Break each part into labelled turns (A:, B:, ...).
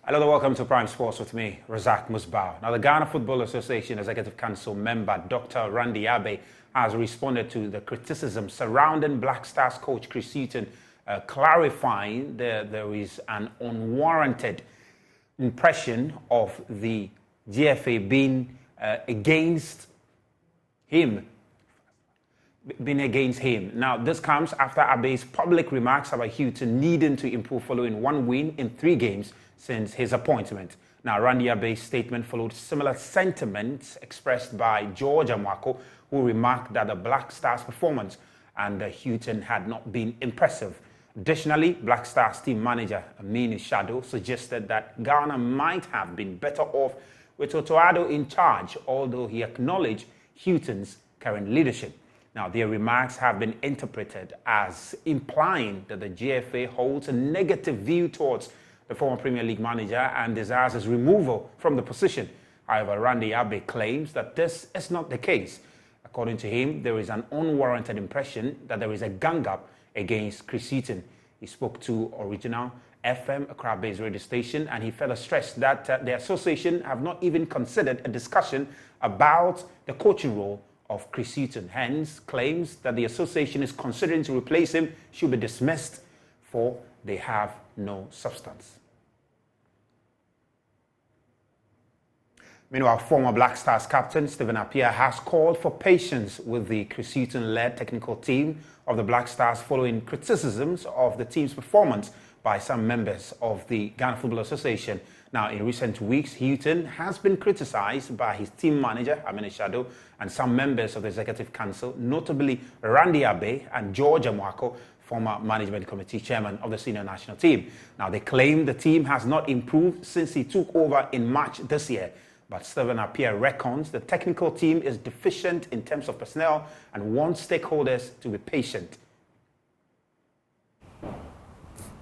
A: Hello and welcome to Prime Sports with me, Razak Musbah. Now, the Ghana Football Association Executive Council member Dr. Randy Ayew has responded to the criticism surrounding Black Stars coach Chris Hughton, clarifying that there is an unwarranted impression of the GFA being against him. Now, this comes after Abbey's public remarks about Hughton needing to improve following one win in 3 games since his appointment. Now, Randy Abbey's statement followed similar sentiments expressed by George Amwako, who remarked that the Black Stars' performance under Hughton had not been impressive. Additionally, Black Stars team manager Amini Shado suggested that Ghana might have been better off with Otoado in charge, although he acknowledged Hughton's current leadership. Now, their remarks have been interpreted as implying that the GFA holds a negative view towards the former Premier League manager and desires his removal from the position. However, Randy Ayew claims that this is not the case. According to him, there is an unwarranted impression that there is a gang-up against Chris Hughton. He spoke to Original FM, a crowd-based radio station, and he further stressed that the association have not even considered a discussion about the coaching role of Chris Hughton. Hence, claims that the association is considering to replace him should be dismissed, for they have no substance. Meanwhile, former Black Stars captain Stephen Appiah has called for patience with the Chris Hughton-led technical team of the Black Stars following criticisms of the team's performance by some members of the Ghana Football Association. Now, in recent weeks, Hughton has been criticized by his team manager, Amini Shado, and some members of the Executive Council, notably Randy Ayew and George Amwako, former management committee chairman of the senior national team. Now, they claim the team has not improved since he took over in March this year. But Stephen Appiah reckons the technical team is deficient in terms of personnel and wants stakeholders to be patient.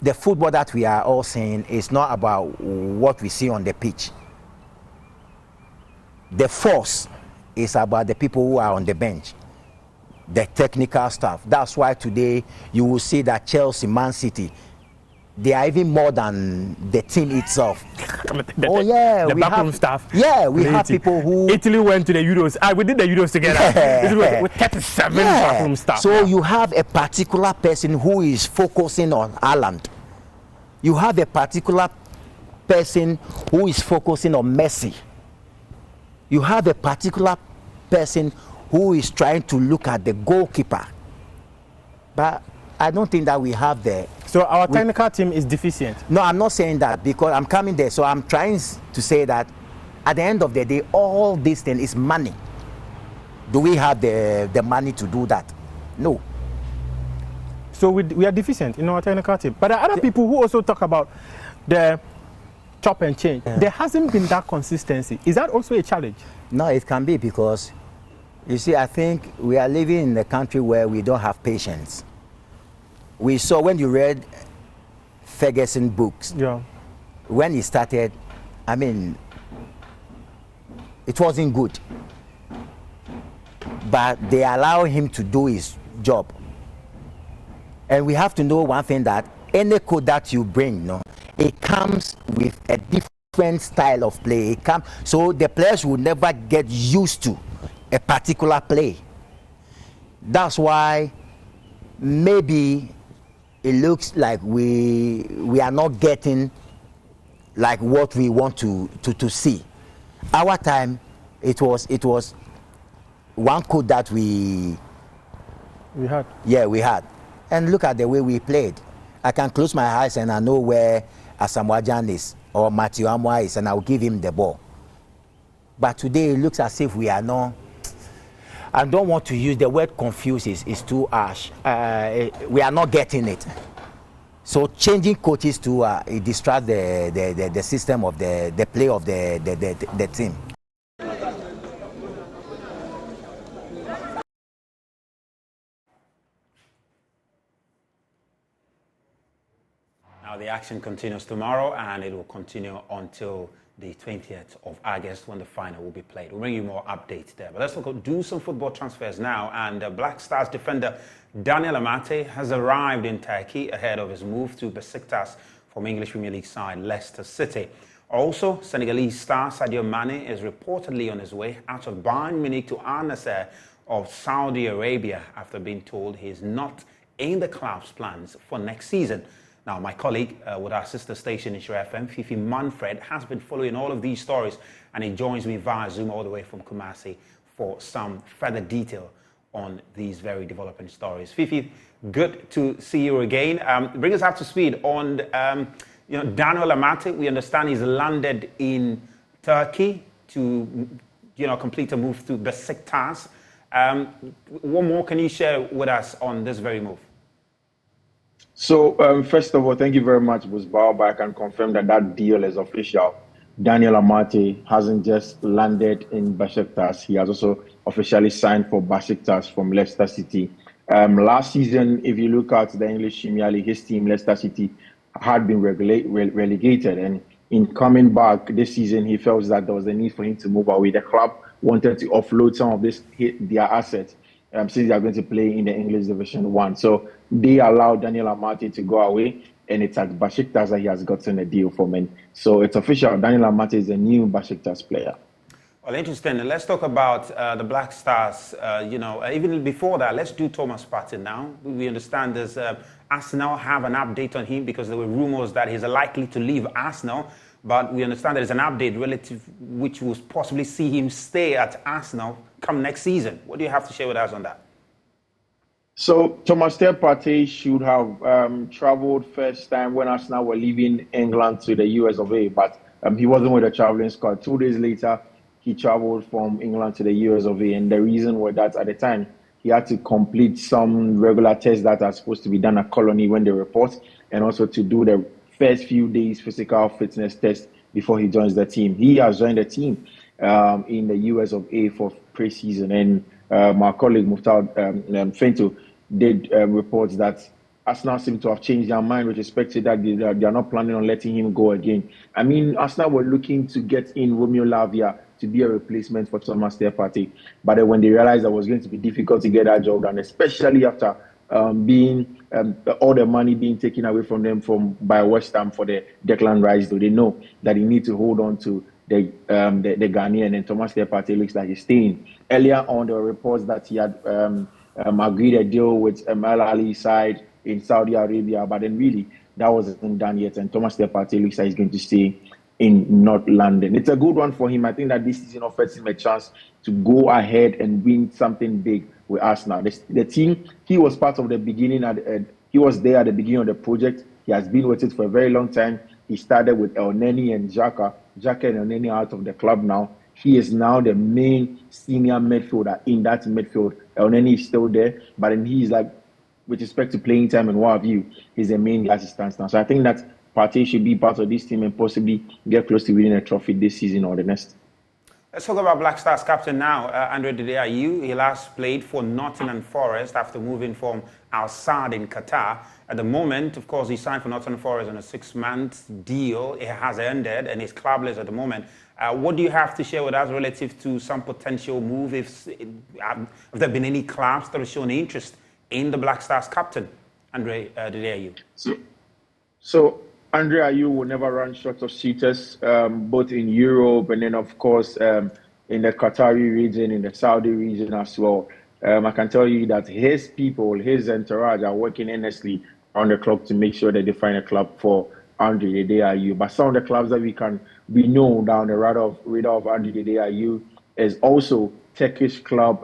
B: The football that we are all saying is not about what we see on the pitch. The force is about the people who are on the bench, the technical staff. That's why today you will see that Chelsea, Man City, they are even more than the team itself.
C: The backroom staff.
B: Yeah, we have people who...
C: Italy went to the Euros. We did the Euros together.
B: Yeah.
C: With 37 backroom staff.
B: So you have a particular person who is focusing on Haaland. You have a particular person who is focusing on Messi. You have a particular person who is trying to look at the goalkeeper. But I don't think that we have the...
C: So our technical team is deficient?
B: No, I'm not saying that, because I'm coming there. So I'm trying to say that at the end of the day, all this thing is money. Do we have the money to do that? No.
C: So we are deficient in our technical team. But there are other people who also talk about the chop and change. Yeah. There hasn't been that consistency. Is that also a challenge?
B: No, it can be, because, you see, I think we are living in a country where we don't have patience. We saw when you read Ferguson books, when he started, I mean, it wasn't good. But they allow him to do his job. And we have to know one thing, that any code that you bring, it comes with a different style of play. So the players will never get used to a particular play. That's why maybe it looks like we are not getting like what we want to see. Our time, it was one code that we
C: had.
B: Yeah, we had. And look at the way we played. I can close my eyes and I know where Asamoah Gyan is or Matthew Amwa is, and I'll give him the ball. But today it looks as if we are not... I don't want to use the word confused, is too harsh. We are not getting it. So changing coaches to it distracts the system of the play of the team.
A: Now, the action continues tomorrow, and it will continue until the 20th of August, when the final will be played. We'll bring you more updates there. But let's do some football transfers now. And Black Stars defender Daniel Amartey has arrived in Turkey ahead of his move to Besiktas from English Premier League side Leicester City. Also, Senegalese star Sadio Mane is reportedly on his way out of Bayern Munich to Nassr of Saudi Arabia after being told he is not in the club's plans for next season. Now, my colleague with our sister station, Nassr FM, Fifi Manfred, has been following all of these stories, and he joins me via Zoom all the way from Kumasi for some further detail on these very developing stories. Fifi, good to see you again. Bring us up to speed on Daniel Amartey. We understand he's landed in Turkey to complete a move to Besiktas. What more can you share with us on this very move?
D: So, first of all, thank you very much, Busbao. I can confirm that deal is official. Daniel Amartey hasn't just landed in Besiktas. He has also officially signed for Besiktas from Leicester City. Last season, if you look at the English Premier League, his team, Leicester City, had been relegated. And in coming back this season, he felt that there was a need for him to move away. The club wanted to offload some of their assets since they are going to play in the English Division 1. So they allowed Daniel Amartey to go away, and it's at Besiktas that he has gotten a deal from. And so it's official. Daniel Amartey is a new Besiktas player.
A: Well, interesting. Let's talk about the Black Stars. Even before that, let's do Thomas Partey now. We understand there's Arsenal have an update on him because there were rumors that he's likely to leave Arsenal. But we understand there's an update relative which will possibly see him stay at Arsenal come next season. What do you have to share with us on that?
D: So Thomas Partey should have traveled first time when Arsenal were leaving England to the US of A, but he wasn't with the traveling squad. 2 days later, he traveled from England to the US of A, and the reason was that at the time, he had to complete some regular tests that are supposed to be done at Colony when they report, and also to do the first few days physical fitness test before he joins the team. He has joined the team in the US of A for pre-season, and my colleague Muftar Fento did reports that Arsenal seem to have changed their mind with respect to that. They are not planning on letting him go again. I mean, Arsenal were looking to get in Romeo Lavia to be a replacement for Thomas Partey, but then when they realized that it was going to be difficult to get that job done, especially after all the money being taken away from them by West Ham for the Declan Rice, though they know that they need to hold on to the Ghanaian, and Thomas Partey looks like he's staying. Earlier on, there were reports that he had agreed a deal with Al Ahly's side in Saudi Arabia, but then really that wasn't done yet, and Thomas Partey looks like he's going to stay in North London. It's a good one for him. I think that this season offers him a chance to go ahead and win something big with Arsenal. The team, he was part of the beginning. He was there at the beginning of the project. He has been with it for a very long time. He started with El Neni and Xhaka. Xhaka and El Neni are out of the club now. He is now the main senior midfielder in that midfield. El Neni is still there, but then he's like, with respect to playing time and what have you, he's the main guy as he stands now. So I think that Partey should be part of this team and possibly get close to winning a trophy this season or the next.
A: Let's talk about Black Stars captain now, Ayew. He last played for Nottingham Forest after moving from Al Sadd in Qatar. At the moment, of course, he signed for Nottingham Forest on a 6-month deal. It has ended and he's clubless at the moment. What do you have to share with us relative to some potential move? Have there been any clubs that have shown interest in the Black Stars captain, Ayew?
D: So Andre Ayew will never run short of suitors, both in Europe and then, of course, in the Qatari region, in the Saudi region as well. I can tell you that his people, his entourage are working earnestly on the clock to make sure that they find a club for Andre Ayew. But some of the clubs that we know down the radar of Andre Ayew is also Turkish club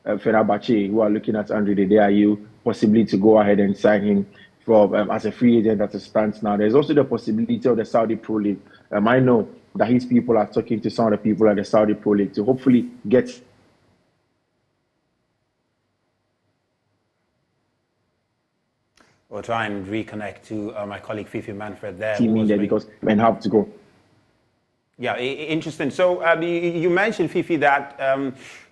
D: Fenerbahce, who are looking at Andre Ayew, possibly to go ahead and sign him as a free agent as it stands now. There's also the possibility of the Saudi Pro League. I know that his people are talking to some of the people at the Saudi Pro League to hopefully get.
A: We'll try and reconnect to my colleague Fifi Manfred there.
D: Team in there because men have to go.
A: Yeah, interesting. So you mentioned, Fifi, that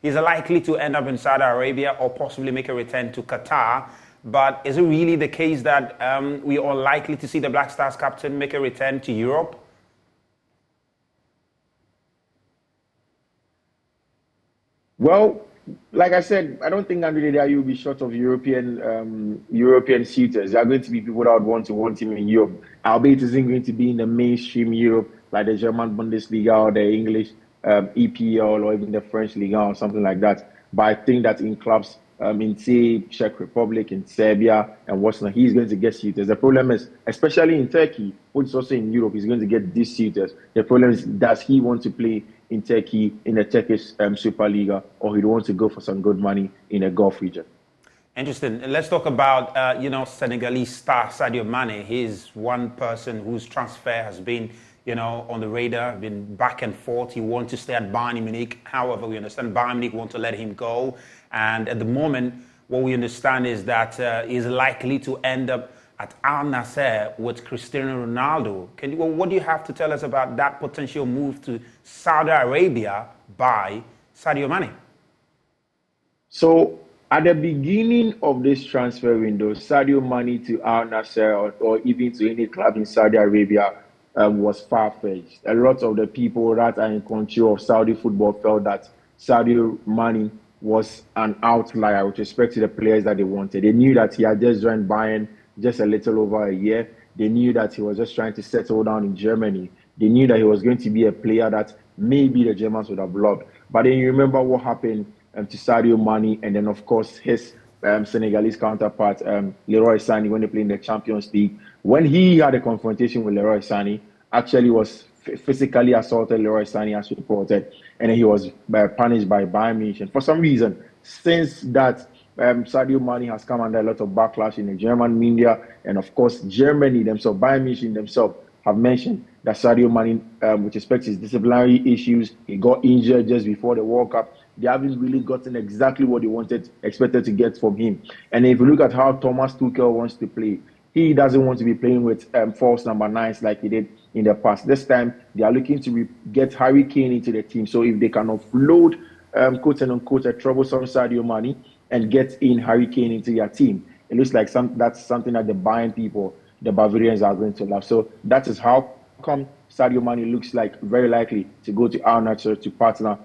A: he's likely to end up in Saudi Arabia or possibly make a return to Qatar. But is it really the case that we are likely to see the Black Stars captain make a return to Europe?
D: Well, like I said, I don't think Andre Ayew will be short of European suitors. There are going to be people that would want him in Europe. Albeit it isn't going to be in the mainstream Europe like the German Bundesliga or the English EPL or even the French Liga or something like that. But I think that in clubs in say Czech Republic, in Serbia and whatnot, he's going to get suitors. The problem is, especially in Turkey, which is also in Europe, he's going to get these suitors. The problem is, does he want to play in Turkey in the Turkish Superliga, or he wants to go for some good money in the Gulf region?
A: Interesting. Let's talk about, Senegalese star Sadio Mane. He's one person whose transfer has been, on the radar, been back and forth. He wants to stay at Bayern Munich. However, we understand Bayern Munich want to let him go. And at the moment, what we understand is that he's likely to end up at Al Nassr with Cristiano Ronaldo. What do you have to tell us about that potential move to Saudi Arabia by Sadio Mane?
D: So, at the beginning of this transfer window, Sadio Mane to Al Nassr or even to any club in Saudi Arabia was far-fetched. A lot of the people that are in control of Saudi football felt that Sadio Mane was an outlier with respect to the players that they wanted. They knew that he had just joined Bayern just a little over a year. They knew that he was just trying to settle down in Germany. They knew that he was going to be a player that maybe the Germans would have loved. But then you remember what happened to Sadio Mane, and then of course his Senegalese counterpart, Leroy Sané, when they played in the Champions League. When he had a confrontation with Leroy Sané, actually was physically assaulted Leroy Sané as reported, and then he was punished by Bayern Munich. And for some reason, since that, Sadio Mane has come under a lot of backlash in the German media, and of course Germany themselves, Bayern Munich themselves, have mentioned that Sadio Mane, with respect to his disciplinary issues, he got injured just before the World Cup. They haven't really gotten exactly what they expected to get from him. And if you look at how Thomas Tuchel wants to play, he doesn't want to be playing with false number 9s like he did in the past. This time, they are looking to get Harry Kane into the team. So if they can offload, quote and unquote, a troublesome Sadio Mane and get in Harry Kane into their team, it looks like that's something that the Bayern people, the Bavarians, are going to love. So that is how come Sadio Mane looks like very likely to go to Al Nassr to partner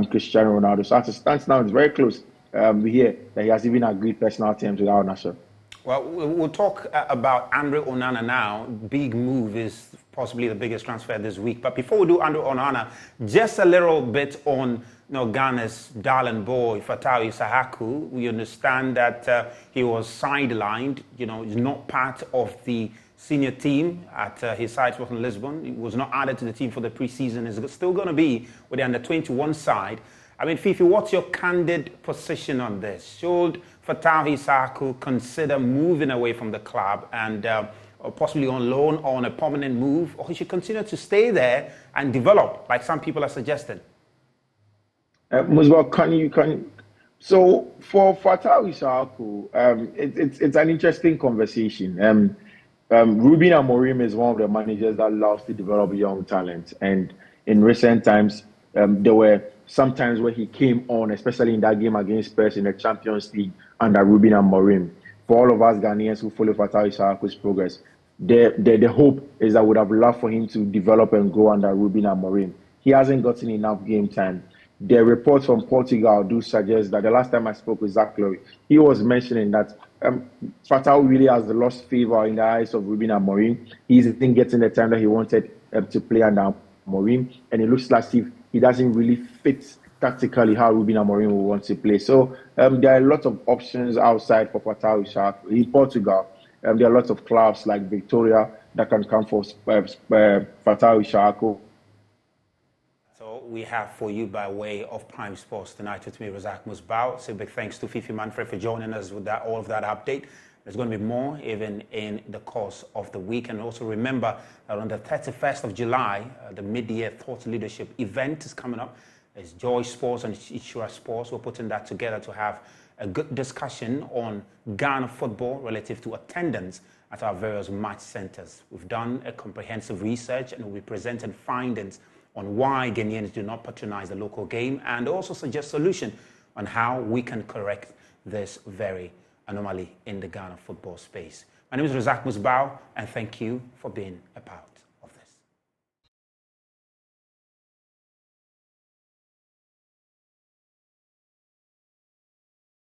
D: Cristiano Ronaldo. So as it stands now, it's very close. We hear that he has even agreed personal terms with Al Nassr.
A: Well, we'll talk about Andre Onana now. Big move is possibly the biggest transfer this week. But before we do Andre Onana, just a little bit on Ghana's darling boy, Fatawu Issahaku. We understand that he was sidelined. He's not part of the senior team at his side was in Lisbon. He was not added to the team for the preseason. He's still going to be with the under-21 side. I mean, Fifi, what's your candid position on this? Should Fatawu Issahaku consider moving away from the club and or possibly on loan or on a permanent move, or he should continue to stay there and develop, like some people are suggesting?
D: Muswell, so for Fatawu Issahaku, it's an interesting conversation. Ruben Amorim is one of the managers that loves to develop young talent, and in recent times, there were some times where he came on, especially in that game against Spurs in the Champions League under Ruben Amorim. For all of us Ghanaians who follow Fatawu Issahaku's progress, the hope is that we would have loved for him to develop and grow under Ruben Amorim. He hasn't gotten enough game time. The reports from Portugal do suggest that the last time I spoke with Zach Lowe, he was mentioning that Fatawu really has lost favor in the eyes of Ruben Amorim. He isn't getting the time that he wanted to play under Amorim, and it looks like if he doesn't really fit tactically how Ruben Amorim will want to play. So there are a lot of options outside for Fatawu Issahaku. In Portugal, there are lots of clubs like Victoria that can come for Fatawu Issahaku.
A: So we have for you by way of Prime Sports tonight with me, Razak Musbao. So big thanks to Fifi Manfred for joining us with all of that update. There's going to be more even in the course of the week. And also remember that on the 31st of July, the mid-year thought leadership event is coming up. It's Joy Sports and Ishura Sports. We're putting that together to have a good discussion on Ghana football relative to attendance at our various match centers. We've done a comprehensive research and we'll be presenting findings on why Ghanaians do not patronize the local game and also suggest solution on how we can correct this very anomaly in the Ghana football space. My name is Razak Musbao, and thank you for being a part.